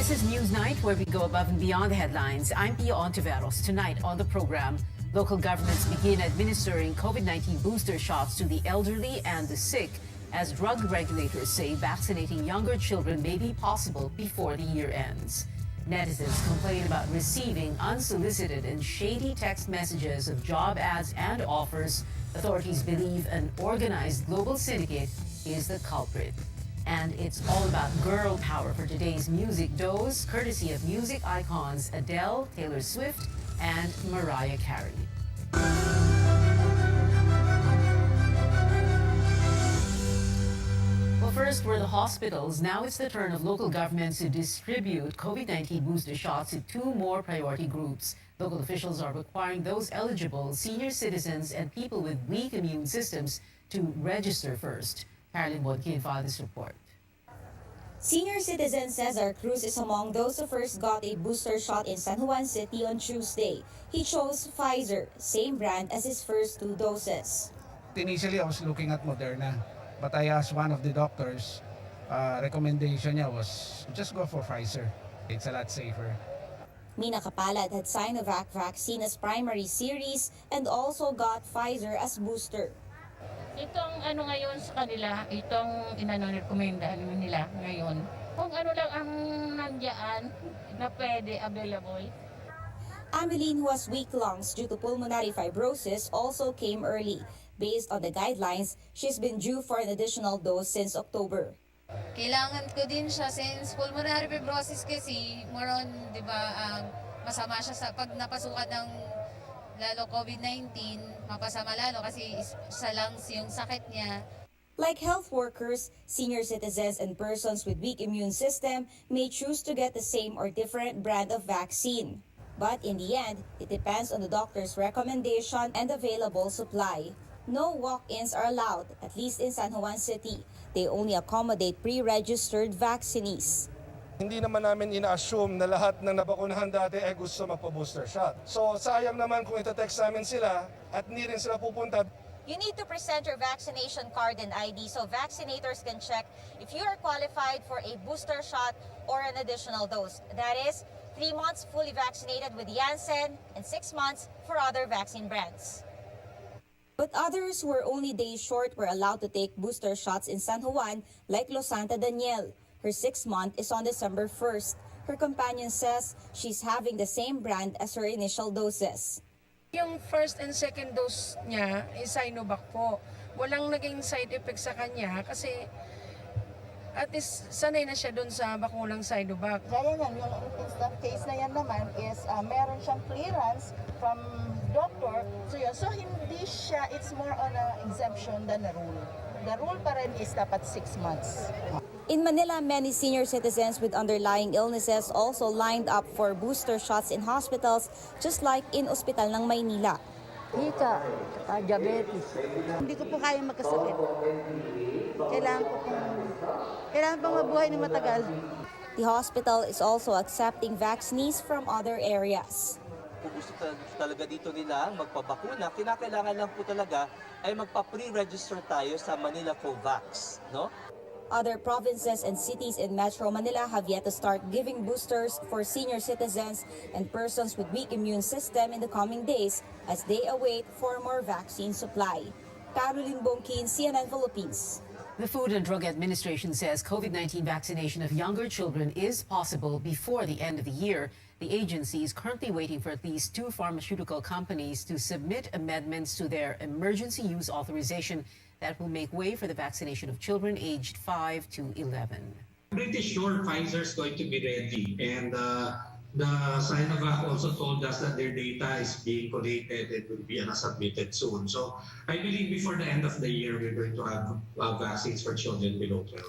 This is Newsnight, where we go above and beyond the headlines. I'm Pia Ontiveros. Tonight on the program, local governments begin administering COVID-19 booster shots to the elderly and the sick, as drug regulators say vaccinating younger children may be possible before the year ends. Netizens complain about receiving unsolicited and shady text messages of job ads and offers. Authorities believe an organized global syndicate is the culprit. And it's all about girl power for today's music dose, courtesy of music icons Adele, Taylor Swift, and Mariah Carey. Well, first were the hospitals. Now it's the turn of local governments to distribute COVID-19 booster shots to two more priority groups. Local officials are requiring those eligible, senior citizens and people with weak immune systems, to register first. Carolyn Bonkin filed this report. Senior citizen Cesar Cruz is among those who first got a booster shot in San Juan City on Tuesday. He chose Pfizer, same brand as his first 2 doses. Initially, I was looking at Moderna, but I asked one of the doctors, recommendation niya was just go for Pfizer. It's a lot safer. Mina Kapalad had Sinovac vaccine as primary series and also got Pfizer as booster. Itong ngayon sa kanila, itong recommendation nila ngayon. Kung ano lang ang nandiyan na pwede, available. Ameline, who has weak lungs due to pulmonary fibrosis, also came early. Based on the guidelines, she's been due for an additional dose since October. Kailangan ko din siya since pulmonary fibrosis kasi moron, di ba, masama siya sa pag napasukan ng lalo COVID-19, mapasama lalo kasi sa lungs yung sakit niya. Like health workers, senior citizens and persons with weak immune system may choose to get the same or different brand of vaccine. But in the end, it depends on the doctor's recommendation and available supply. No walk-ins are allowed, at least in San Juan City. They only accommodate pre-registered vaccinees. Hindi naman namin ina-assume na lahat ng nabakunahan dati ay gusto magpa-booster shot. So sayang naman kung ita-text namin sila at hindi rin sila pupunta. You need to present your vaccination card and ID so vaccinators can check if you are qualified for a booster shot or an additional dose. That is, 3 months fully vaccinated with Janssen and 6 months for other vaccine brands. But others who were only days short were allowed to take booster shots in San Juan, like Losanta Daniel. Her 6th month is on December 1st. Her companion says she's having the same brand as her initial doses. Yung first and second dose niya is Sinovac po. Walang naging side effect sa kanya kasi at least sanay na siya dun sa bakulang Sinovac. Gaya yan, yung instant case na yan naman is meron siyang clearance from doctor. So hindi siya, it's more on an exemption than a rule. The rule pa rin is dapat 6 months. In Manila, many senior citizens with underlying illnesses also lined up for booster shots in hospitals, just like in Ospital ng Maynila. Hika, diabetes. Hindi ko po kaya magkasakit. Kailangan pang mabuhay ng matagal. The hospital is also accepting vaccinees from other areas. Kung gusto talaga dito nila magpabakuna, kinakailangan lang po talaga ay magpa-pre-register tayo sa Manila COVAX, no? Other provinces and cities in Metro Manila have yet to start giving boosters for senior citizens and persons with weak immune system in the coming days as they await for more vaccine supply. Caroline Bonkin, CNN Philippines. The Food and Drug Administration says COVID-19 vaccination of younger children is possible before the end of the year. The agency is currently waiting for at least 2 pharmaceutical companies to submit amendments to their emergency use authorization that will make way for the vaccination of children aged 5 to 11. Pretty sure Pfizer is going to be ready, and the Sinovac also told us that their data is being collated and will be submitted soon. So I believe before the end of the year, we're going to have vaccines for children below 12.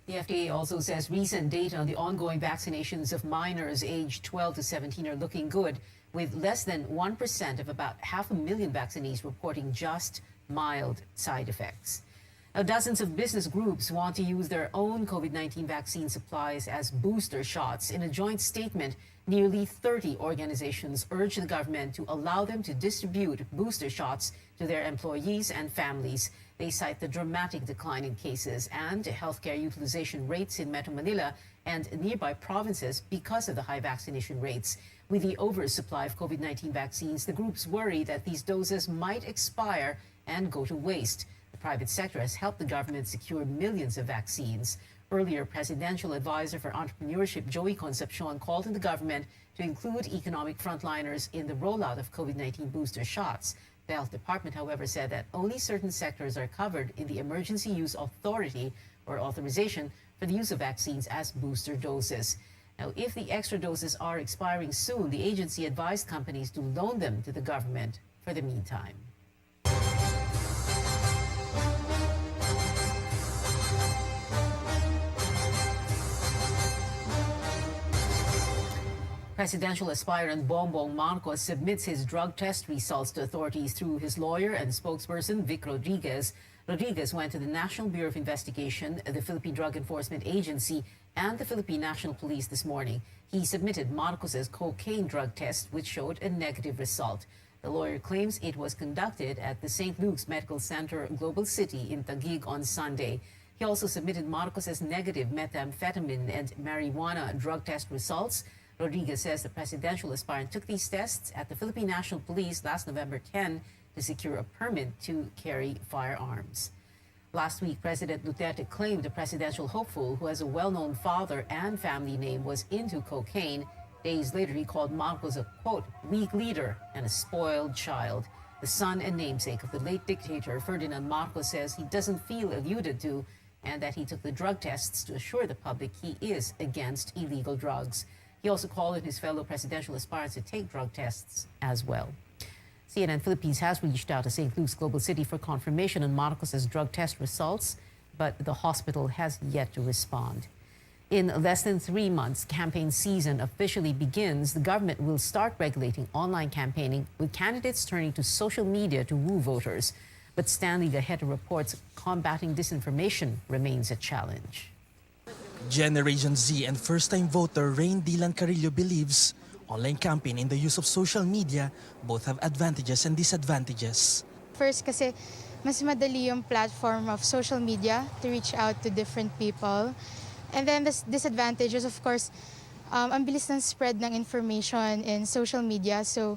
The FDA also says recent data on the ongoing vaccinations of minors aged 12 to 17 are looking good, with less than 1% of about 500,000 vaccinees reporting just mild side effects. Now, dozens of business groups want to use their own COVID-19 vaccine supplies as booster shots. In a joint statement, nearly 30 organizations urge the government to allow them to distribute booster shots to their employees and families. They cite the dramatic decline in cases and healthcare utilization rates in Metro Manila and nearby provinces because of the high vaccination rates. With the oversupply of COVID-19 vaccines, the groups worry that these doses might expire and go to waste. The private sector has helped the government secure millions of vaccines. Earlier, Presidential Advisor for Entrepreneurship Joey Concepcion called on the government to include economic frontliners in the rollout of COVID-19 booster shots. The Health Department, however, said that only certain sectors are covered in the Emergency Use Authority or authorization for the use of vaccines as booster doses. Now, if the extra doses are expiring soon, the agency advised companies to loan them to the government for the meantime. Presidential aspirant Bongbong Marcos submits his drug test results to authorities through his lawyer and spokesperson, Vic Rodriguez. Rodriguez went to the National Bureau of Investigation, the Philippine Drug Enforcement Agency, and the Philippine National Police this morning. He submitted Marcos's cocaine drug test, which showed a negative result. The lawyer claims it was conducted at the St. Luke's Medical Center, Global City in Taguig on Sunday. He also submitted Marcos's negative methamphetamine and marijuana drug test results. Rodriguez says the presidential aspirant took these tests at the Philippine National Police last November 10 to secure a permit to carry firearms. Last week, President Duterte claimed the presidential hopeful, who has a well-known father and family name, was into cocaine. Days later, he called Marcos a, quote, weak leader and a spoiled child. The son and namesake of the late dictator, Ferdinand Marcos, says he doesn't feel alluded to and that he took the drug tests to assure the public he is against illegal drugs. He also called on his fellow presidential aspirants to take drug tests as well. CNN Philippines has reached out to St. Luke's Global City for confirmation on Marcos's drug test results, but the hospital has yet to respond. In less than 3 months, campaign season officially begins. The government will start regulating online campaigning, with candidates turning to social media to woo voters. But Stanley Gaheta reports combating disinformation remains a challenge. Generation Z and first-time voter Rain Dylan Carillo believes online campaign and the use of social media both have advantages and disadvantages. First, kasi mas madali yung platform of social media to reach out to different people. And then the disadvantages, of course, ang bilis ng spread ng information in social media. So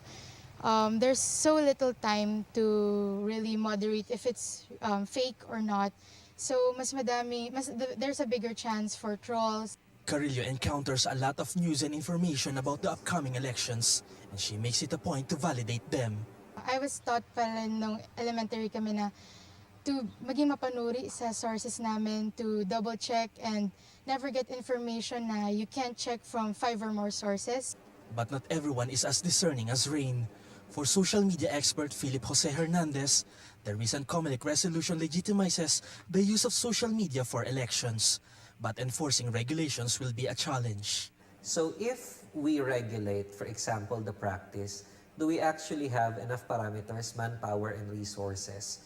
there's so little time to really moderate if it's fake or not. So there's a bigger chance for trolls. Carillo encounters a lot of news and information about the upcoming elections, and she makes it a point to validate them. I was taught pala nung elementary kami na to maging mapanuri sa sources namin, to double check and never get information na you can't check from 5 or more sources. But not everyone is as discerning as Rain. For social media expert Philip Jose Hernandez, the recent Comelec resolution legitimizes the use of social media for elections, but enforcing regulations will be a challenge. So if we regulate, for example, the practice, do we actually have enough parameters, manpower, and resources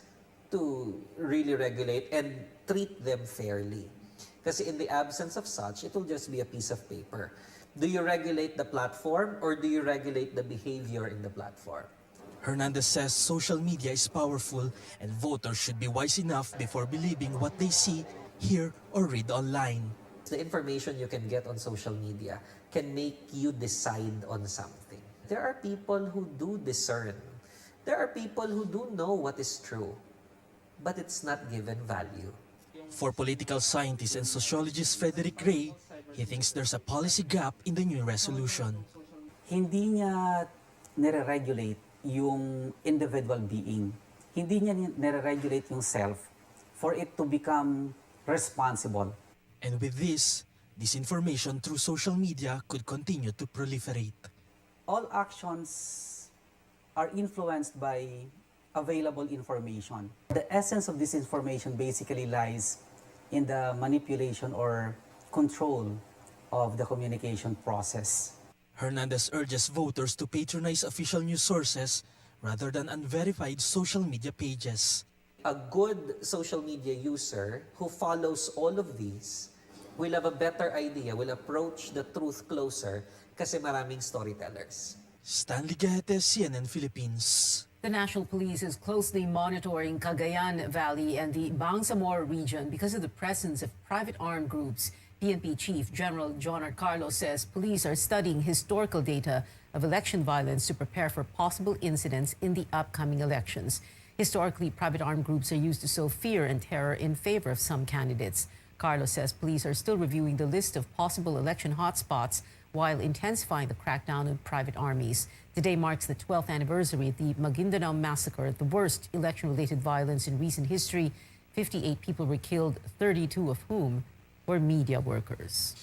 to really regulate and treat them fairly? Because in the absence of such, it will just be a piece of paper. Do you regulate the platform or do you regulate the behavior in the platform? Hernandez says social media is powerful and voters should be wise enough before believing what they see, hear, or read online. The information you can get on social media can make you decide on something. There are people who do discern. There are people who do know what is true, but it's not given value. For political scientist and sociologist Frederick Ray, he thinks there's a policy gap in the new resolution. Hindi niya nire-regulate yung individual being. Hindi niya nire-regulate yung self for it to become responsible. And with this, disinformation through social media could continue to proliferate. All actions are influenced by available information. The essence of this information basically lies in the manipulation or control of the communication process. Hernandez urges voters to patronize official news sources rather than unverified social media pages. A good social media user who follows all of these will have a better idea, will approach the truth closer kasi maraming storytellers. Stanley Gahete, CNN Philippines. The National Police is closely monitoring Cagayan Valley and the Bangsamoro region because of the presence of private armed groups PNP Chief General John R. Carlos says police are studying historical data of election violence to prepare for possible incidents in the upcoming elections. Historically, private armed groups are used to sow fear and terror in favor of some candidates. Carlos says police are still reviewing the list of possible election hotspots while intensifying the crackdown on private armies. Today marks the 12th anniversary of the Maguindanao Massacre, the worst election-related violence in recent history. 58 people were killed, 32 of whom were media workers.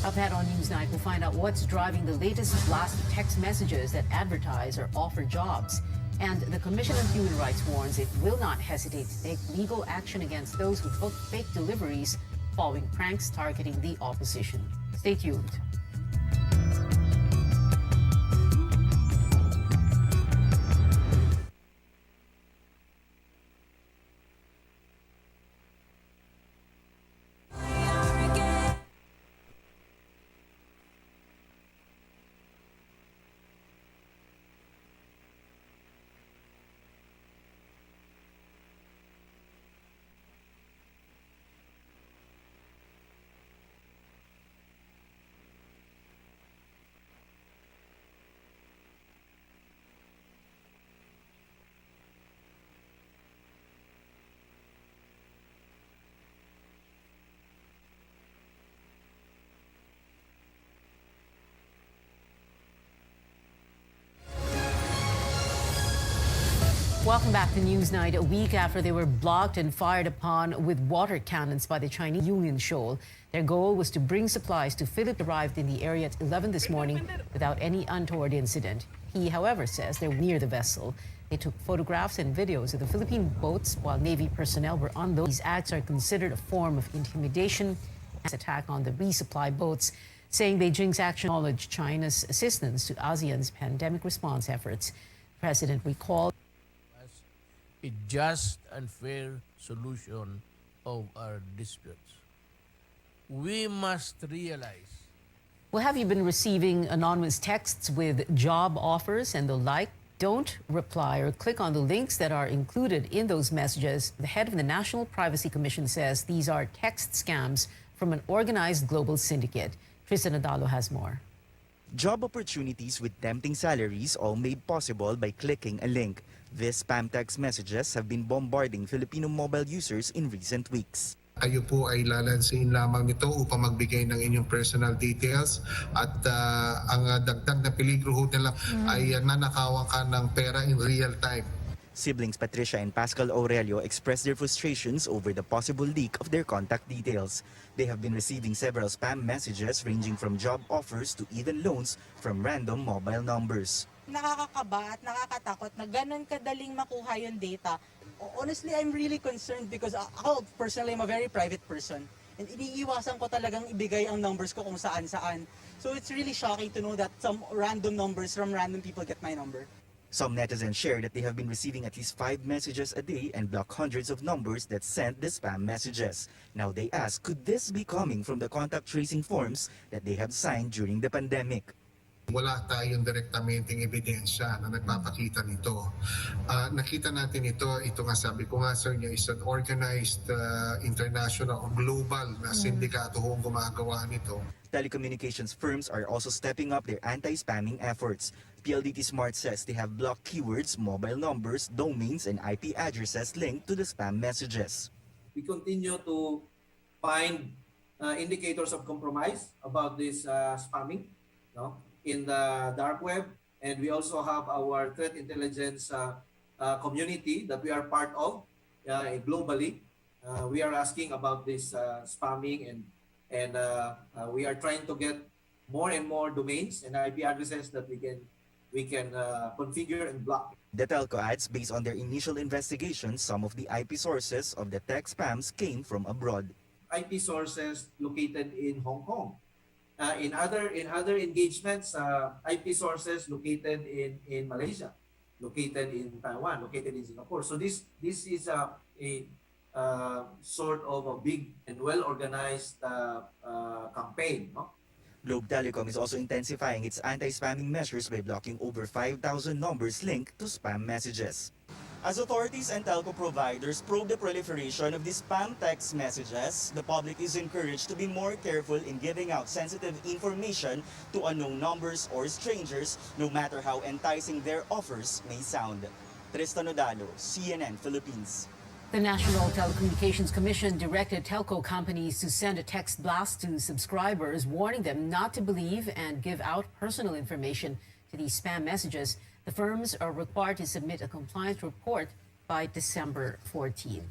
Up ahead on Newsnight, we'll find out what's driving the latest blast of text messages that advertise or offer jobs. And the Commission on Human Rights warns it will not hesitate to take legal action against those who book fake deliveries following pranks targeting the opposition. Stay tuned. Welcome back to Newsnight. A week after they were blocked and fired upon with water cannons by the Chinese Union Shoal, their goal was to bring supplies to Philip. Arrived in the area at 11 this morning without any untoward incident. He, however, says they're near the vessel. They took photographs and videos of the Philippine boats while Navy personnel were on those. These acts are considered a form of intimidation and attack on the resupply boats, saying Beijing's action acknowledged China's assistance to ASEAN's pandemic response efforts. The president recalled a just and fair solution of our disputes. We must realize. Well, have you been receiving anonymous texts with job offers and the like? Don't reply or click on the links that are included in those messages. The head of the National Privacy Commission says these are text scams from an organized global syndicate. Tristan Adalo has more. Job opportunities with tempting salaries all made possible by clicking a link. These spam text messages have been bombarding Filipino mobile users in recent weeks. Kayo po ay lalansin lamang nito upang magbigay ng inyong personal details at ang dagdag na peligro ho nila ay nanakawan ka ng pera in real time. Siblings Patricia and Pascal Aurelio expressed their frustrations over the possible leak of their contact details. They have been receiving several spam messages ranging from job offers to even loans from random mobile numbers. Nakakakaba at nakakatakot na ganun kadaling makuha yung data. Honestly, I'm really concerned because ako personally I'm a very private person and iniiwasan ko talagang ibigay ang numbers ko kung saan-saan. So it's really shocking to know that some random numbers from random people get my number. Some netizens share that they have been receiving at least 5 messages a day and block hundreds of numbers that sent the spam messages. Now they ask, could this be coming from the contact tracing forms that they have signed during the pandemic? Wala tayong direktamenteng ebidensya na nagpapakita nito. Nakita natin ito nga sabi ko nga sir niya, is an organized international or global na sindikato hong gumagawa nito. Telecommunications firms are also stepping up their anti-spamming efforts. PLDT Smart says they have blocked keywords, mobile numbers, domains, and IP addresses linked to the spam messages. We continue to find indicators of compromise about this spamming, in the dark web, and we also have our threat intelligence community that we are part of globally. We are asking about this spamming and we are trying to get more and more domains and IP addresses that we can configure and block. The telco adds, based on their initial investigation, some of the IP sources of the text spams came from abroad. IP sources located in Hong Kong. In other engagements, IP sources located in Malaysia, located in Taiwan, located in Singapore. So this is a sort of a big and well-organized campaign. Globe Telecom is also intensifying its anti-spamming measures by blocking over 5,000 numbers linked to spam messages. As authorities and telco providers probe the proliferation of these spam text messages, the public is encouraged to be more careful in giving out sensitive information to unknown numbers or strangers, no matter how enticing their offers may sound. Tristan Odalo, CNN Philippines. The National Telecommunications Commission directed telco companies to send a text blast to subscribers warning them not to believe and give out personal information to these spam messages. The firms are required to submit a compliance report by December 14.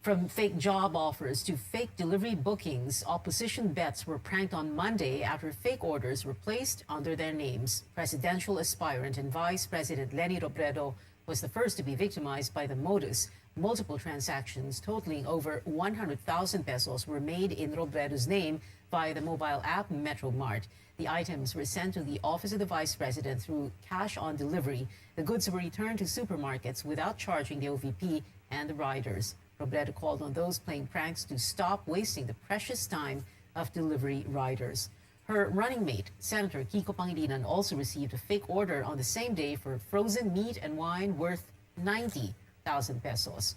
From fake job offers to fake delivery bookings, opposition bets were pranked on Monday after fake orders were placed under their names. Presidential aspirant and Vice President Leni Robredo was the first to be victimized by the modus. Multiple transactions totaling over 100,000 pesos were made in Robredo's name via the mobile app MetroMart. The items were sent to the office of the Vice President through cash on delivery. The goods were returned to supermarkets without charging the OVP and the riders. Robredo called on those playing pranks to stop wasting the precious time of delivery riders. Her running mate, Senator Kiko Pangilinan, also received a fake order on the same day for frozen meat and wine worth 90,000 pesos.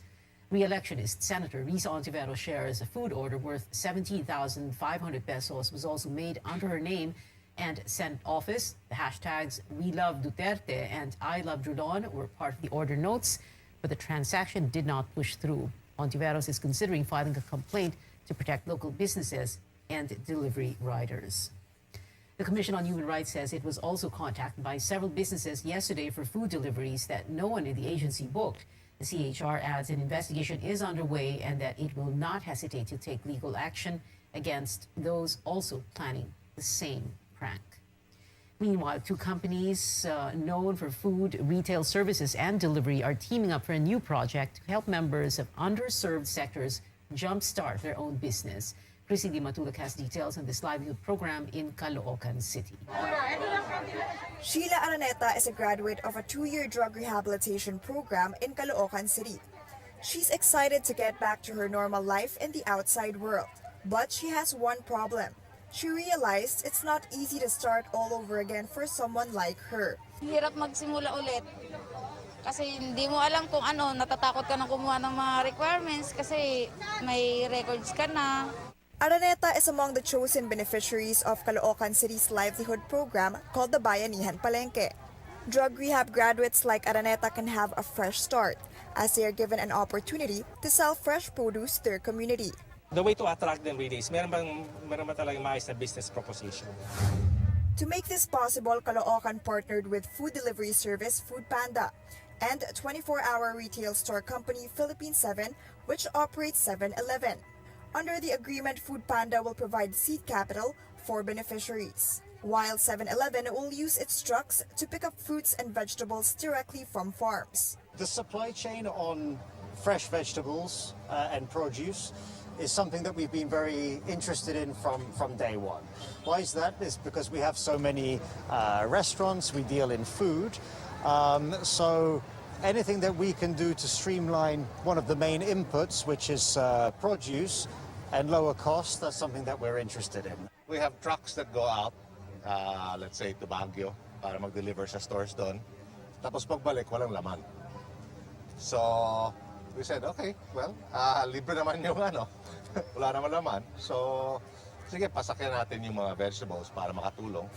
Re-electionist Senator Risa Ontiveros shares a food order worth 17,500 pesos was also made under her name and sent office. The hashtags We Love Duterte and I Love Drilon were part of the order notes, but the transaction did not push through. Ontiveros is considering filing a complaint to protect local businesses and delivery riders. The Commission on Human Rights says it was also contacted by several businesses yesterday for food deliveries that no one in the agency booked. The CHR adds an investigation is underway and that it will not hesitate to take legal action against those also planning the same prank. Meanwhile, two companies known for food, retail services, and delivery are teaming up for a new project to help members of underserved sectors jumpstart their own business. Chrissy Di Matulak has details on this livelihood program in Caloocan City. Sheila Araneta is a graduate of a 2-year drug rehabilitation program in Caloocan City. She's excited to get back to her normal life in the outside world. But she has one problem. She realized it's not easy to start all over again for someone like her. Hirap magsimula ulit. Kasi hindi mo alam kung ano, natatakot ka na kumuha ng mga requirements kasi may records ka na. Araneta is among the chosen beneficiaries of Caloocan City's livelihood program called the Bayanihan Palengke. Drug rehab graduates like Araneta can have a fresh start as they are given an opportunity to sell fresh produce to their community. The way to attract them really is meron ba talagang maayos na business proposition. To make this possible, Caloocan partnered with food delivery service Food Panda and 24-hour retail store company Philippine 7, which operates 7-Eleven. Under the agreement, Food Panda will provide seed capital for beneficiaries, while 7-Eleven will use its trucks to pick up fruits and vegetables directly from farms. The supply chain on fresh vegetables and produce is something that we've been very interested in from day one. Why is that? It's because we have so many restaurants, we deal in food, so anything that we can do to streamline one of the main inputs, which is produce, and lower cost, that's something that we're interested in. We have trucks that go out, let's say to Baguio, para mag-deliver sa stores doon. Tapos pagbalik, walang laman. So, we said, okay, well, libre naman yung ano, wala naman laman. So, sige, pasakyan natin yung mga vegetables para makatulong.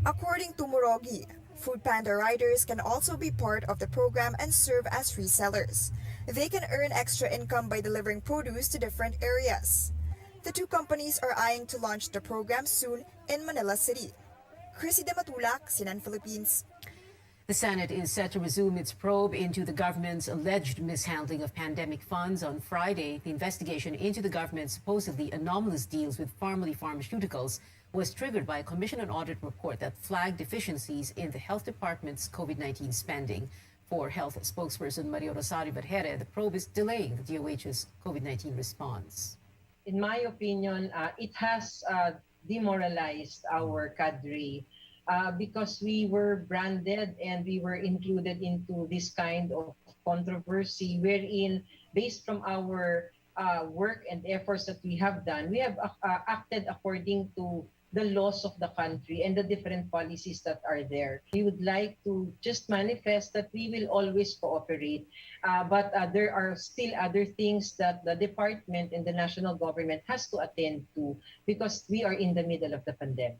According to Murogi, Food Panda riders can also be part of the program and serve as resellers. They can earn extra income by delivering produce to different areas. The two companies are eyeing to launch the program soon in Manila City. Chrissy Di Matulak, CNN Philippines. The Senate is set to resume its probe into the government's alleged mishandling of pandemic funds on Friday. The investigation into the government's supposedly anomalous deals with Pharmally Pharmaceuticals was triggered by a Commission on Audit report that flagged deficiencies in the Health Department's COVID-19 spending. For Health spokesperson Maria Rosario Vergere, the probe is delaying the DOH's COVID-19 response. In my opinion, it has demoralized our cadre. Because we were branded and we were included into this kind of controversy wherein, based from our work and efforts that we have done, we have acted according to the laws of the country and the different policies that are there. We would like to just manifest that we will always cooperate, but there are still other things that the department and the national government has to attend to because we are in the middle of the pandemic.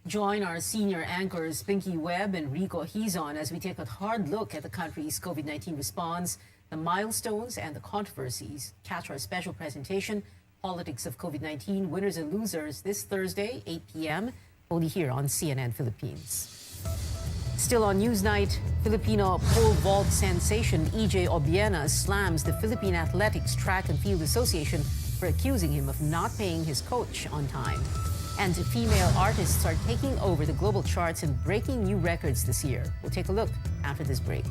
Join our senior anchors Pinky Webb and Rico Hizon as we take a hard look at the country's COVID-19 response, the milestones and the controversies. Catch our special presentation, Politics of COVID-19, Winners and Losers, this Thursday, 8 p.m., only here on CNN Philippines. Still on Newsnight, Filipino pole vault sensation EJ Obiena slams the Philippine Athletics Track and Field Association for accusing him of not paying his coach on time. And female artists are taking over the global charts and breaking new records this year. We'll take a look after this break.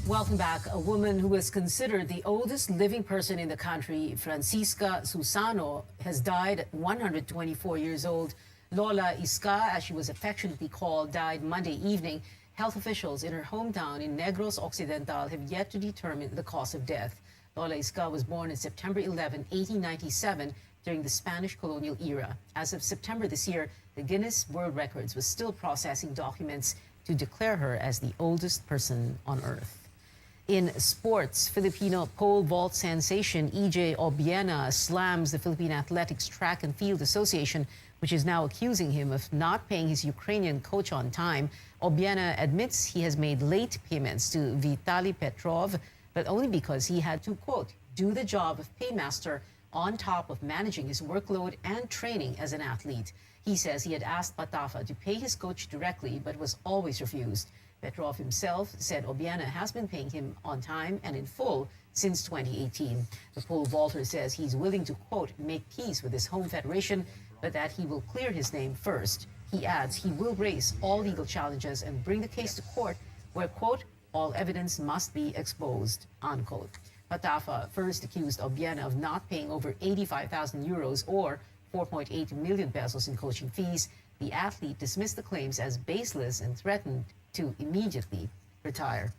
Welcome back. A woman who is considered the oldest living person in the country, Francisca Susano, has died at 124 years old. Lola Iska, as she was affectionately called, died Monday evening. Health officials in her hometown in Negros Occidental have yet to determine the cause of death. Lola Iska was born on September 11, 1897, during the Spanish colonial era. As of September this year, the Guinness World Records was still processing documents to declare her as the oldest person on Earth. In sports, Filipino pole vault sensation EJ Obiena slams the Philippine Athletics Track and Field Association, which is now accusing him of not paying his Ukrainian coach on time. Obiena admits he has made late payments to Vitaly Petrov, but only because he had to, quote, do the job of paymaster on top of managing his workload and training as an athlete. He says he had asked Patafa to pay his coach directly, but was always refused. Petrov himself said Obiena has been paying him on time and in full since 2018. The pole vaulter says he's willing to, quote, make peace with his home federation, but that he will clear his name first. He adds he will raise all legal challenges and bring the case to court where, quote, all evidence must be exposed, unquote. Patafa first accused Obiena of not paying over 85,000 euros or 4.8 million pesos in coaching fees. The athlete dismissed the claims as baseless and threatened to immediately retire.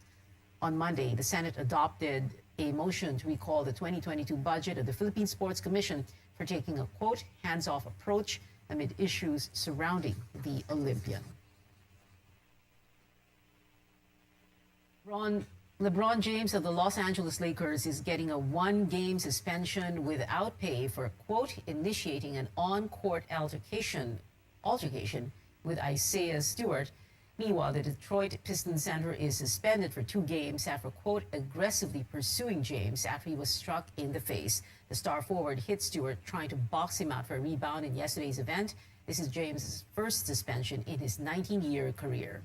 On Monday, the Senate adopted a motion to recall the 2022 budget of the Philippine Sports Commission for taking a, quote, hands-off approach amid issues surrounding the Olympian. Ron, LeBron James of the Los Angeles Lakers is getting a one-game suspension without pay for, quote, initiating an on-court altercation with Isaiah Stewart. Meanwhile, the Detroit Pistons center is suspended for 2 games after, quote, aggressively pursuing James after he was struck in the face. The star forward hit Stewart trying to box him out for a rebound in yesterday's event. This is James' first suspension in his 19-year career.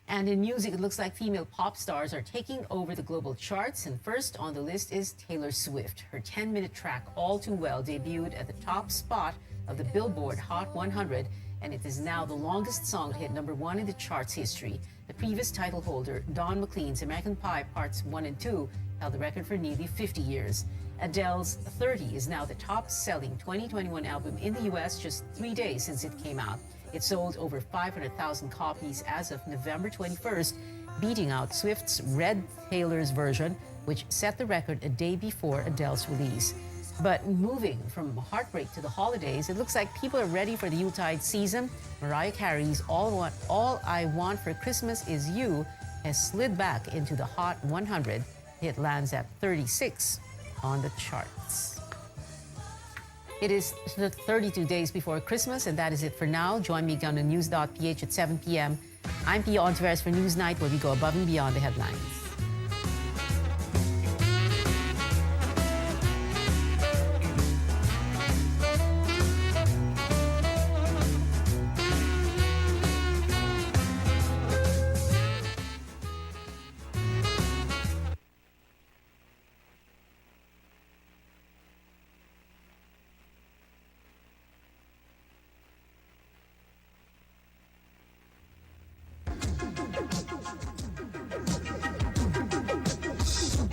And in music, it looks like female pop stars are taking over the global charts. And first on the list is Taylor Swift. Her 10-minute track, All Too Well, debuted at the top spot of the Billboard Hot 100. And it is now the longest song to hit #1 in the chart's history. The previous title holder, Don McLean's American Pie Parts 1 and 2, held the record for nearly 50 years. Adele's 30 is now the top-selling 2021 album in the U.S. just 3 days since it came out. It sold over 500,000 copies as of November 21st, beating out Swift's Red Taylor's version, which set the record a day before Adele's release. But moving from heartbreak to the holidays, it looks like people are ready for the Yuletide season. Mariah Carey's All I Want for Christmas Is You has slid back into the Hot 100. It lands at 36 on the charts. It is 32 days before Christmas, and that is it for now. Join me again on news.ph at 7 p.m. I'm Pia Ontiveros for Newsnight, where we go above and beyond the headlines.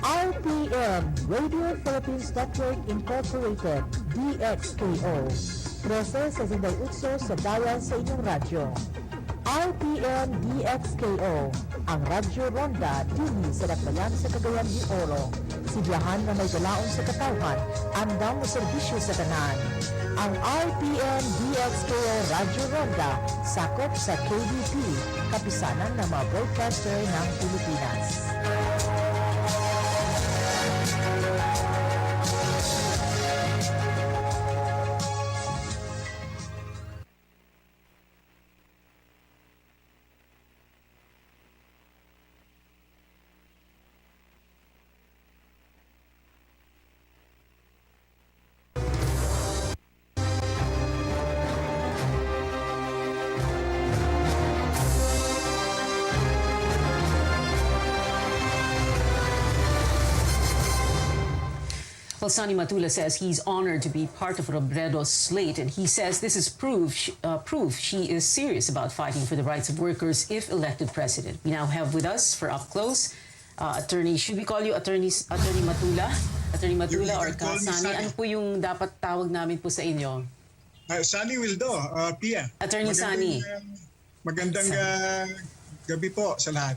RPN, Radio Philippines Network Incorporated, DXKO. 13 sa Zinday Utso sa bayan sa inyong radyo. RPN DXKO, ang Radyo Ronda dili sa Dakbayan sa Cagayan de Oro. Sibiyahan na may galaon sa katawhan, andam mo serbisyo sa tanan. Ang RPN DXKO Radyo Ronda sakop sa KBP, kapisanan ng mga broadcaster ng Pilipinas. Well, Sonny Matula says he's honored to be part of Robredo's slate, and he says this is proof she is serious about fighting for the rights of workers if elected president. We now have with us for up close, attorney, should we call you attorney Matula? Attorney Matula or Kasani? Ano po yung dapat tawag namin po sa inyo? Sunny Wildo, Pia. Attorney Sunny. Magandang gabi po sa lahat.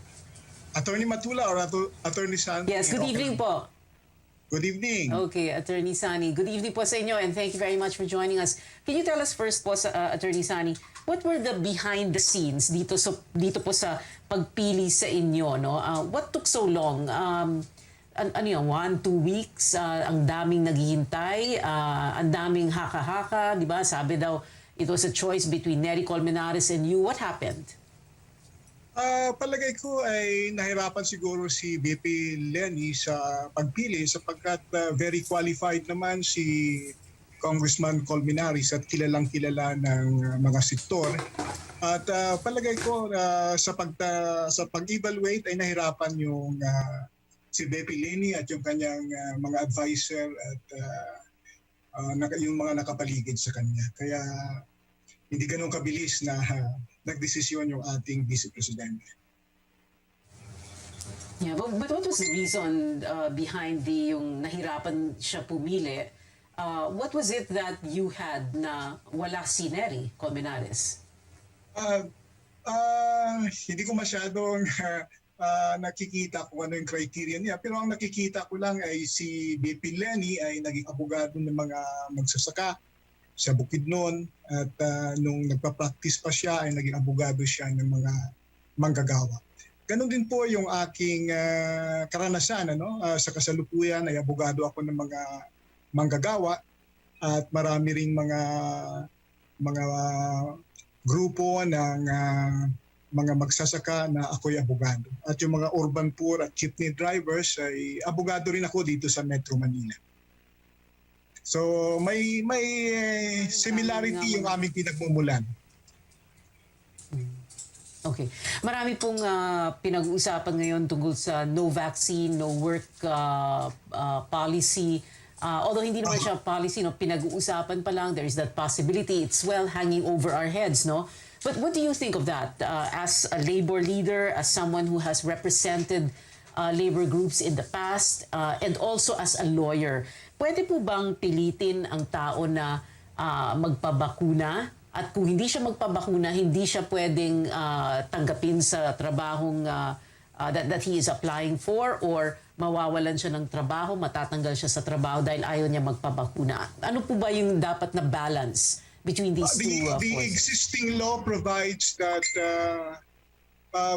Attorney Matula or Attorney Sunny? Yes, good evening po. Good evening. Okay, Attorney Sunny. Good evening po sa inyo, and thank you very much for joining us. Can you tell us first po, Attorney Sunny, what were the behind the scenes dito po sa pagpili sa inyo? No? What took so long? Ano yun, 1-2 weeks? Ang daming naghihintay, ang daming haka-haka, di ba? Sabi daw, it was a choice between Nery Colmenares and you. What happened? Palagay ko ay nahirapan siguro si VP Leni sa pagpili sapagkat very qualified naman si Congressman Colmenares at kilalang-kilala ng mga sektor. At palagay ko sa pag-evaluate ay nahirapan yung si VP Leni at yung kanyang mga advisor at yung mga nakapaligid sa kanya. Kaya hindi ganun kabilis na nagdesisyon yung ating Vice Presidente. Yeah, but what was the reason behind yung nahirapan siya pumili? What was it that you had na wala si Nery Colmenares? Hindi ko masyadong nakikita kung ano yung criteria niya. Pero ang nakikita ko lang ay si VP Leni ay naging abogado ng mga magsasaka sa Bukidnon at nung nagpa-practice pa siya ay naging abogado siya ng mga manggagawa. Ganon din po yung aking karanasan sa kasalukuyan ay abogado ako ng mga manggagawa at marami ring mga grupo ng mga magsasaka na ako'y abogado. At yung mga urban poor at jeepney drivers ay abogado rin ako dito sa Metro Manila. So may similarity yung aming pinagmumulan. Okay. Marami pong pinag-uusapan ngayon tungkol sa no vaccine, no work policy. Although hindi naman siya policy, pinag-uusapan pa lang, there is that possibility. It's well hanging over our heads, no? But what do you think of that as a labor leader, as someone who has represented labor groups in the past, and also as a lawyer? Pwede po bang pilitin ang tao na magpabakuna? At kung hindi siya magpabakuna, hindi siya pwedeng tanggapin sa trabahong that he is applying for, or mawawalan siya ng trabaho, matatanggal siya sa trabaho dahil ayaw niya magpabakuna. Ano po ba yung dapat na balance between these two The forces? existing law provides that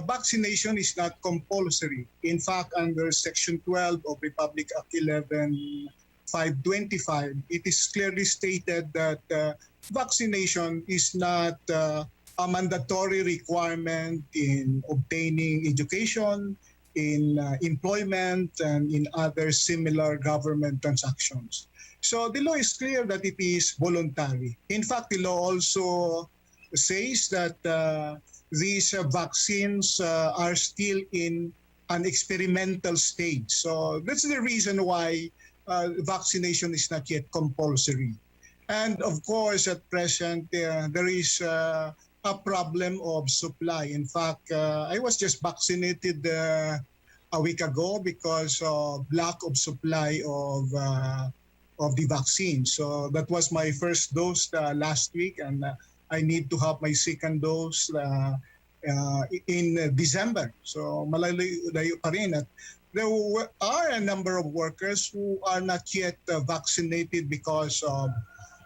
vaccination is not compulsory. In fact, under Section 12 of Republic Act 11-525, it is clearly stated that vaccination is not a mandatory requirement in obtaining education, in employment, and in other similar government transactions. So the law is clear that it is voluntary. In fact, the law also says that these vaccines are still in an experimental stage. So that's the reason why vaccination is not yet compulsory. And of course, at present, there is a problem of supply. In fact, I was just vaccinated a week ago because of lack of supply of the vaccine. So that was my first dose last week, and I need to have my second dose in December. So malayo pa rin. At there are a number of workers who are not yet vaccinated because of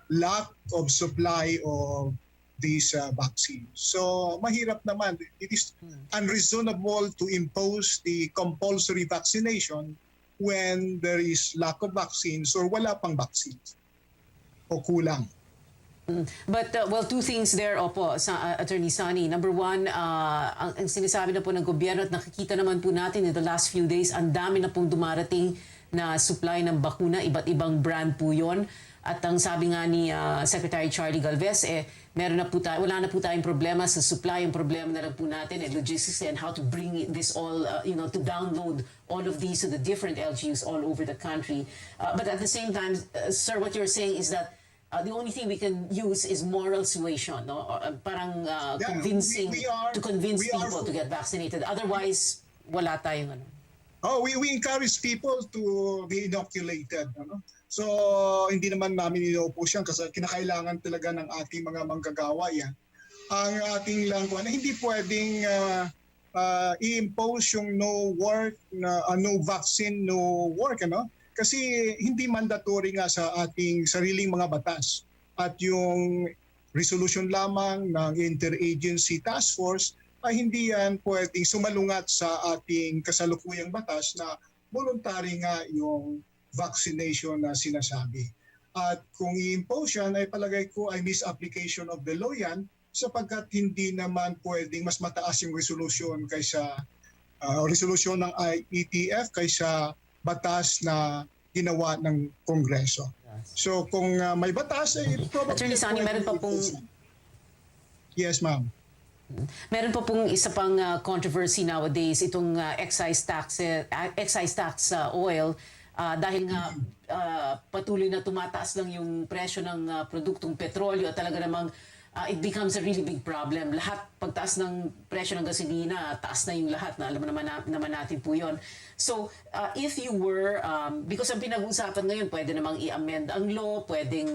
lack of supply of these vaccines. So mahirap naman. It is unreasonable to impose the compulsory vaccination when there is lack of vaccines or wala pang vaccines o kulang. But, well, two things there, Attorney Sonny. Number one, ang sinasabi na po ng gobyerno at nakikita naman po natin in the last few days, ang dami na pong dumarating na supply ng bakuna, iba't ibang brand po yon. At ang sabi nga ni Secretary Charlie Galvez, wala na po tayong problema sa supply. Yung problema na lang po natin logistics and how to bring this all, to download all of these to the different LGUs all over the country. But at the same time, sir, what you're saying is that the only thing we can use is moral suasion, no? Parang convincing, to convince people to get vaccinated. Otherwise, wala tayong we encourage people to be inoculated. So, hindi naman namin ino-oppose yan kasi kinakailangan talaga ng ating mga manggagawa yan. Ang ating lang hindi pwedeng i-impose yung no work, no vaccine, no work, Kasi hindi mandatory nga sa ating sariling mga batas. At yung resolution lamang ng Interagency Task Force ay hindi yan pwedeng sumalungat sa ating kasalukuyang batas na voluntary nga yung vaccination na sinasabi. At kung i-impose yan, ay palagay ko ay misapplication of the law yan sapagkat hindi naman pwedeng mas mataas yung resolution kaysa resolution ng IETF kaysa batas na ginawa ng Kongreso. So kung may batas ay probably... Attorney Sonny, meron pa pong... Yes, ma'am. Meron pa pong isa pang controversy nowadays, itong excise tax oil. Dahil nga patuloy na tumataas lang yung presyo ng produktong petrolyo at talaga namang it becomes a really big problem. Lahat, pagtaas ng presyo ng gasolina, taas na yung lahat. Alam naman natin po yun. So, if you were, because ang pinag-uusapan ngayon, pwede namang i-amend ang law, pwedeng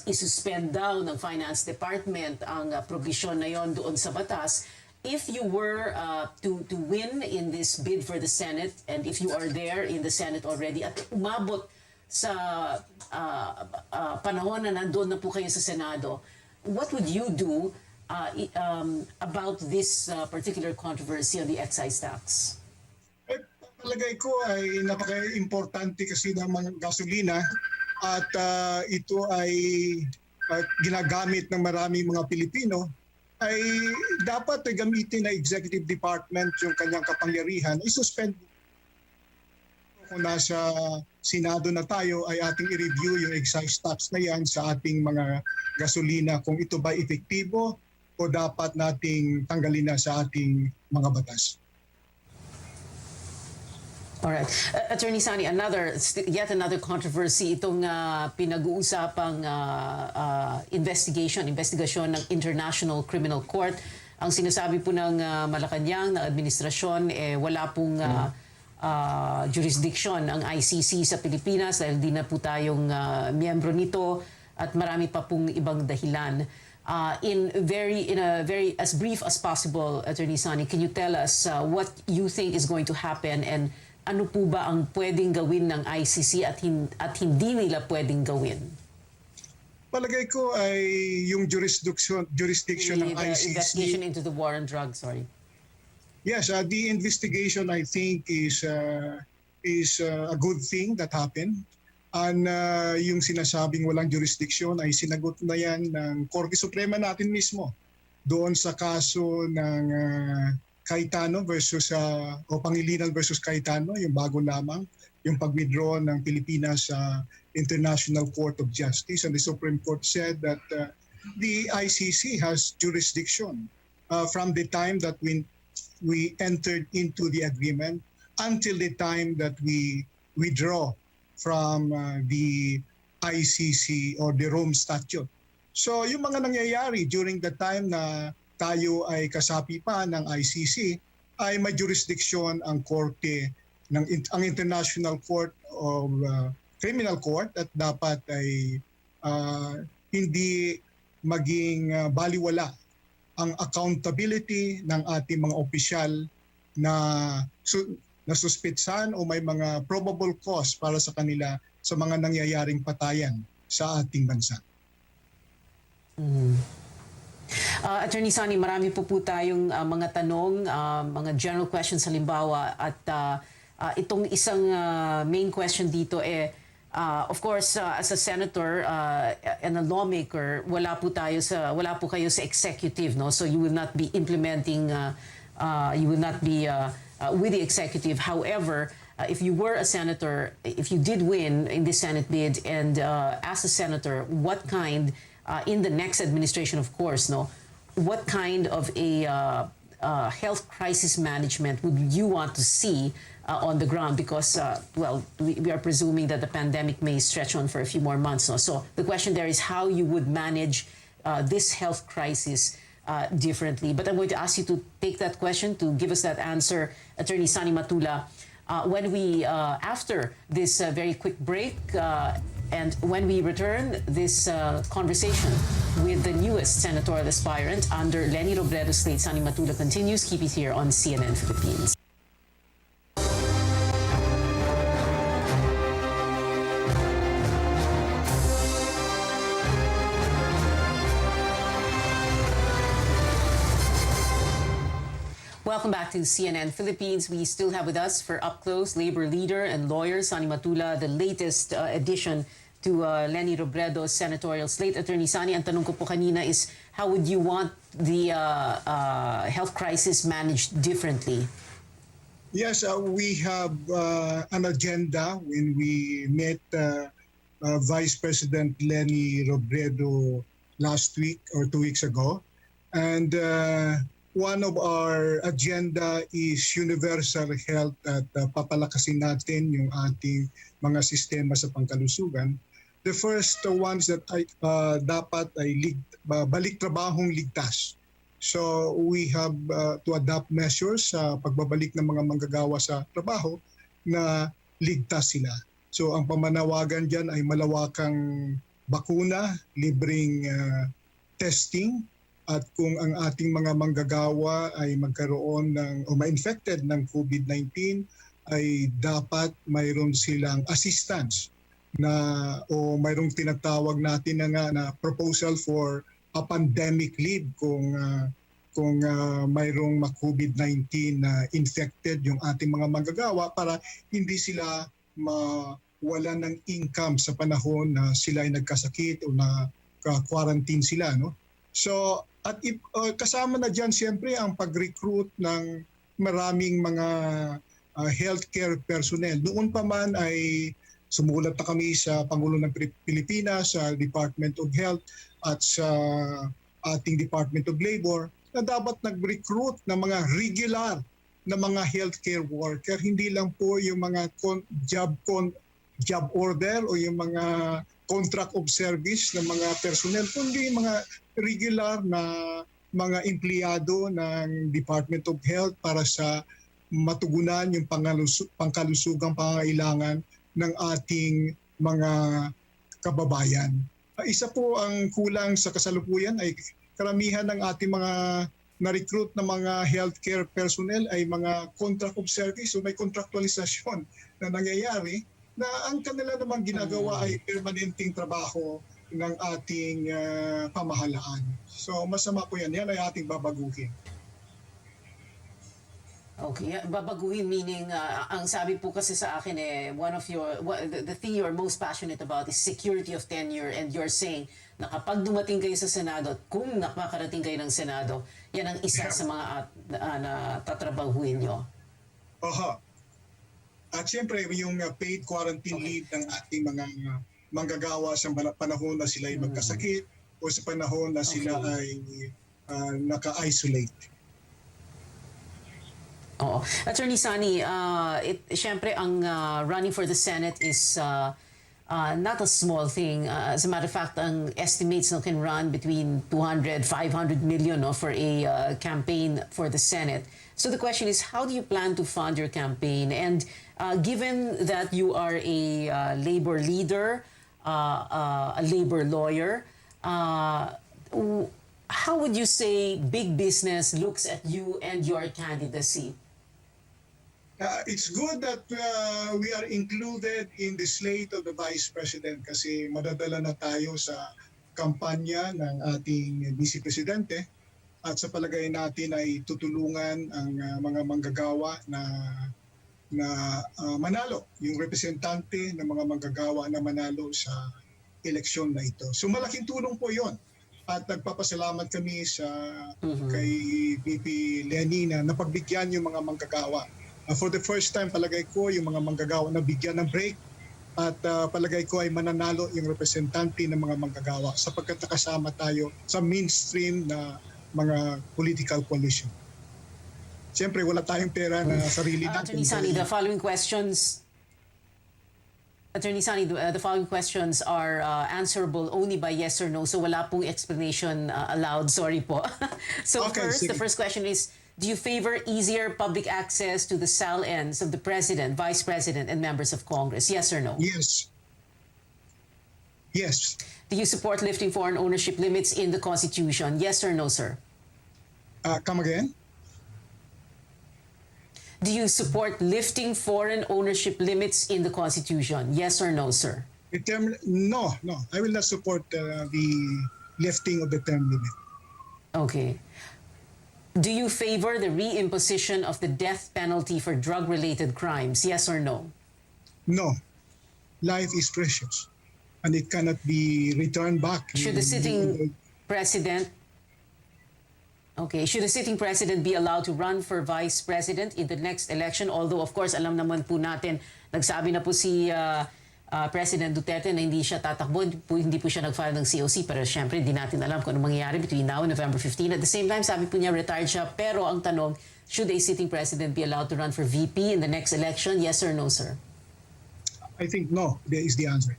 i-suspend down ng Finance Department ang provision na yon doon sa batas. If you were to win in this bid for the Senate, and if you are there in the Senate already, at umabot sa panahon na nandoon na po kayo sa Senado, what would you do about this particular controversy on the excise tax? Palagay ko ay napaka-importante kasi ng mga gasolina at ito ay ginagamit ng maraming mga Pilipino, ay dapat gamitin na Executive Department yung kanyang kapangyarihan, i-suspend. Kung nasa Senado na tayo ay ating i-review yung excise tax na yan sa ating mga gasolina kung ito ba epektibo o dapat nating tanggalin na sa ating mga batas. Alright. Attorney Sani, yet another controversy, itong pinag-uusapang investigasyon ng International Criminal Court. Ang sinasabi po ng Malacanang na administrasyon, wala pong jurisdiction ang ICC sa Pilipinas dahil di na po tayong miyembro nito at marami pa pong ibang dahilan. In a very as brief as possible, Attorney Sani, can you tell us what you think is going to happen and ano po ba ang pwedeng gawin ng ICC at hindi nila pwedeng gawin? Palagay ko ay yung jurisdiction ng The ICC. investigation into the war on drugs, sorry. Yes, the investigation I think is a good thing that happened. And yung sinasabing walang jurisdiction ay sinagot na yan ng Korte Suprema natin mismo doon sa kaso ng Cayetano versus o Pangilinan versus Cayetano, yung bago lamang, yung pag-withdraw ng Pilipinas sa International Court of Justice. And the Supreme Court said that the ICC has jurisdiction from the time that we entered into the agreement until the time that we withdraw from the ICC or the Rome Statute. So yung mga nangyayari during the time na tayo ay kasapi pa ng ICC ay may jurisdiction ang korte ang International Court of Criminal Court at dapat ay hindi maging baliwala ang accountability ng ating mga opisyal na nasuspitsan o may mga probable cause para sa kanila sa mga nangyayaring patayan sa ating bansa. Attorney Sani, marami po tayong mga tanong, mga general questions halimbawa at itong isang main question dito of course as a senator and a lawmaker, wala po kayo sa executive, no? So you will not be implementing you will not be with the executive. However, if you were a senator, if you did win in this Senate bid and as a senator, what kind in the next administration, of course, what kind of a health crisis management would you want to see on the ground? Because, we are presuming that the pandemic may stretch on for a few more months. So the question there is how you would manage this health crisis differently. But I'm going to ask you to take that question, to give us that answer, Attorney Sani Matula, when we, after this very quick break, and when we return, this conversation with the newest senatorial aspirant under Leni Robredo's slate, Sani Matula, continues. Keep it here on CNN Philippines. Welcome back to CNN Philippines. We still have with us for Up Close labor leader and lawyer Sani Matula, the latest addition to Leni Robredo's senatorial slate. Attorney Sani, ang tanong ko po kanina is how would you want the health crisis managed differently? Yes, we have an agenda when we met Vice President Leni Robredo last week or 2 weeks ago. And one of our agenda is universal health at papalakasin natin yung ating mga sistema sa pangkalusugan. The first ones that dapat ay balik trabahong ligtas. So we have to adopt measures sa pagbabalik ng mga manggagawa sa trabaho na ligtas sila. So ang pamanawagan dyan ay malawakang bakuna, libreng testing, at kung ang ating mga manggagawa ay magkaroon o ma-infected ng COVID-19 ay dapat mayroon silang assistance o mayroong tinatawag natin na proposal for pandemic leave kung mayroong COVID-19 na infected yung ating mga manggagawa para hindi sila mawalan ng income sa panahon na sila ay nagkasakit o na-quarantine sila. No? So, at kasama na dyan siyempre ang pag-recruit ng maraming mga healthcare personnel. Noon pa man ay sumulat na kami sa Pangulo ng Pilipinas, sa Department of Health at sa ating Department of Labor na dapat nag-recruit ng mga regular na mga healthcare worker, hindi lang po yung mga job order o yung mga contract of service ng mga personnel, kundi yung mga regular na mga empleyado ng Department of Health para sa matugunan yung pangkalusugang pangangailangan ng ating mga kababayan. Isa po ang kulang sa kasalukuyan ay karamihan ng ating mga na-recruit na mga healthcare personnel ay mga contract of service o may contractualisasyon na nangyayari na ang kanila namang ginagawa ay permanenteng trabaho ng ating pamahalaan. So masama po yan. Yan ay ating babaguhin. Okay, babaguhin meaning ang sabi po kasi sa akin the thing you're most passionate about is security of tenure, and you're saying na kapag dumating kayo sa Senado at kung nakakarating kayo ng Senado, yan ang isa sa mga na tatrabahuin nyo. Oho. At siyempre yung paid quarantine leave ng ating mga manggagawa sa panahon na sila ay magkasakit o sa panahon na sila ay naka-isolate. Oo. Attorney Sani, siyempre ang running for the Senate is not a small thing. As a matter of fact, ang estimates can run between 200, 500 million for a campaign for the Senate. So the question is, how do you plan to fund your campaign? And given that you are a labor leader, a labor lawyer, how would you say big business looks at you and your candidacy? It's good that we are included in the slate of the Vice President kasi madadala na tayo sa kampanya ng ating Vice Presidente at sa palagay natin ay tutulungan ang mga manggagawa na manalo, yung representante ng mga manggagawa na manalo sa eleksyon na ito. So malaking tulong po yon. At nagpapasalamat kami kay VP Lenny na napagbigyan yung mga manggagawa. For the first time, palagay ko, yung mga manggagawa na bigyan ng break at palagay ko ay mananalo yung representante ng mga manggagawa sapagkat nakasama tayo sa mainstream na mga political coalition. Siyempre, wala tayong pera na sarili natin. Attorney Sani, the following questions are answerable only by yes or no, so wala pong explanation allowed. Sorry po. So Okay, the sige. first question is, do you favor easier public access to the SALNs of the President, Vice President, and members of Congress? Yes or no? Yes. Yes. Do you support lifting foreign ownership limits in the Constitution? Yes or no, sir? Come again? Do you support lifting foreign ownership limits in the Constitution? Yes or no, sir? No. I will not support the lifting of the term limit. Okay. Do you favor the reimposition of the death penalty for drug-related crimes? Yes or no? No. Life is precious and it cannot be returned back. Should the sitting president be allowed to run for vice president in the next election? Although, of course, alam naman po natin, nagsabi na po si President Duterte na hindi siya tatakbo, hindi po siya nag-file ng COC, pero syempre hindi natin alam kung ano mangyayari between now and November 15. At the same time, sabi po niya retired siya, pero ang tanong, should a sitting president be allowed to run for VP in the next election? Yes or no, sir? I think no, there is the answer.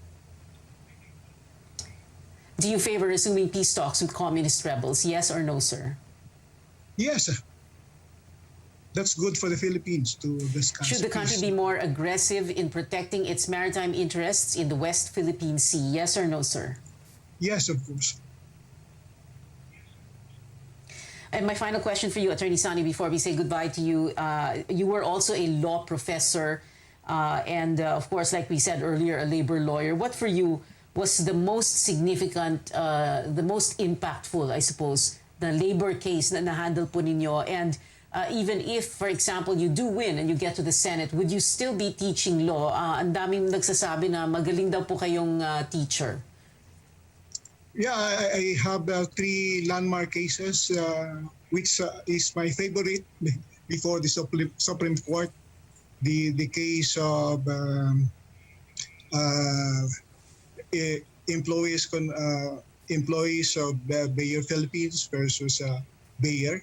Do you favor resuming peace talks with communist rebels? Yes or no, sir? Yes. That's good for the Philippines to discuss. Should the country be more aggressive in protecting its maritime interests in the West Philippine Sea? Yes or no, sir? Yes, of course. And my final question for you, Attorney Sani, before we say goodbye to you, you were also a law professor and, of course, like we said earlier, a labor lawyer. What was the most significant, the most impactful, I suppose, the labor case na na-handle po ninyo? And even if, for example, you do win and you get to the Senate, would you still be teaching law? Ang daming nagsasabi na magaling daw po kayong teacher. Yeah, I have 3 landmark cases, which is my favorite before the Supreme Court. The case of employees of Bayer Philippines versus Bayer.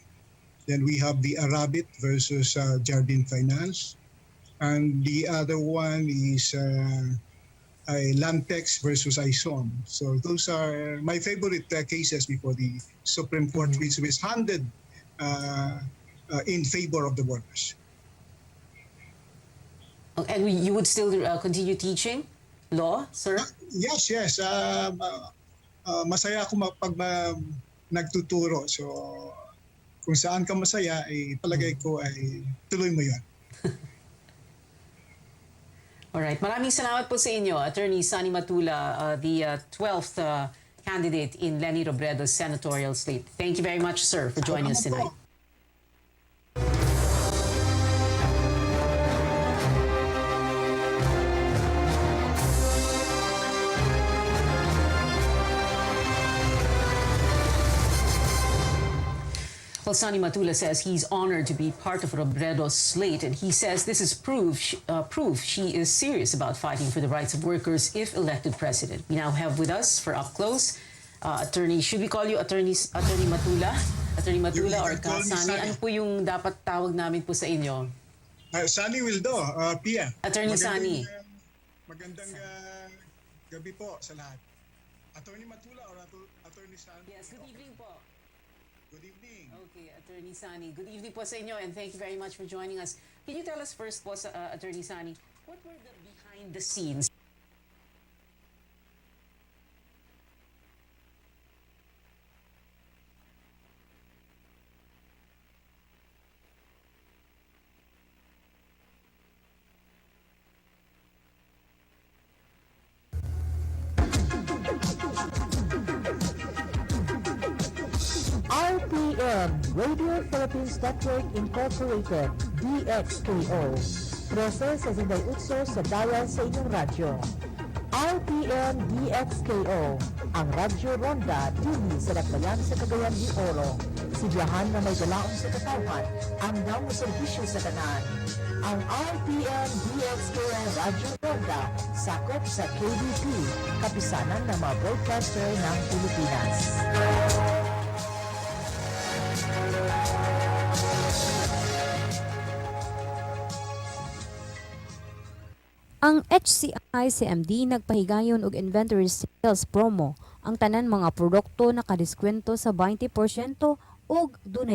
Then we have the Arabit versus Jardine Finance. And the other one is Lantex versus ISOM. So those are my favorite cases before the Supreme Court, which was handed in favor of the workers. And you would still continue teaching law, sir? Yes. Masaya ako pag nagtuturo. So kung saan ka masaya, palagay ko ay tuloy mo yan. Alright, maraming salamat po sa inyo, Attorney Sonny Matula, the 12th candidate in Leni Robredo's senatorial slate. Thank you very much, sir, for joining us tonight. Well, Sonny Matula says he's honored to be part of Robredo's slate, and he says this is proof she is serious about fighting for the rights of workers if elected president. We now have with us for up close, attorney. Should we call you Attorney Matula? Attorney Matula or Ka Sonny? Ano po yung dapat tawag namin po sa inyo? Sonny Wildo, Pia. Attorney Sonny. Magandang gabi po sa lahat. Attorney Matula or Attorney Sonny? Yes, good evening po. Good evening. Okay, Attorney Sonny. Good evening po sa inyo and thank you very much for joining us. Can you tell us first po, Attorney Sonny, what were the behind the scenes? RPN, Radio Philippines Network Incorporated, DXKO. 13.68 sa bayan sa inyong radyo. RPN DXKO, ang Radyo Ronda, dili sa Lakbayan sa Cagayan de Oro. Sibiyahan na may galaon sa katawhan, ang daw serbisyo sa tanan. Ang RPN DXKO Radyo Ronda, sakop sa KBP, kapisanan ng mga broadcaster ng Pilipinas. Ang HCI CMD nagpahigayon og inventory sales promo. Ang tanan mga produkto nakadiskwento sa 20% ug dunay